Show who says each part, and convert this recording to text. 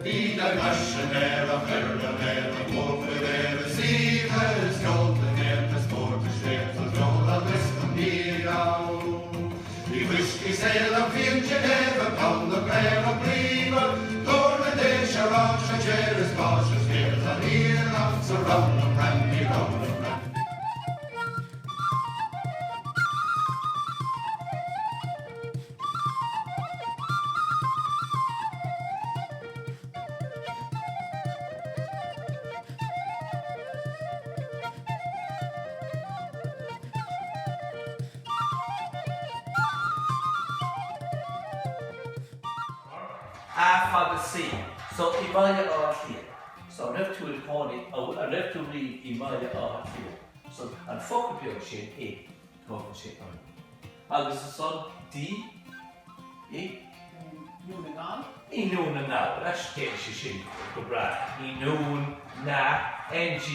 Speaker 1: Vidar kanskje der og hører der og går for der siver skjolden etter spår til slep så tråla best blir av. I husk I selv og finner der og kan og klær og bliva Tårne det kjører seg kjære spar så skrevet av hela så rann og rann I rann og rann.
Speaker 2: A for the sea. So I varje art here. So I'm left to record it, I'm left to read I varje art here. So I'm fucking pure shit A. Fucking shit on. Agus a son D. E.
Speaker 3: Noon on.
Speaker 2: I noon and now. That's getting shit. Go bra. I noon, na, NG.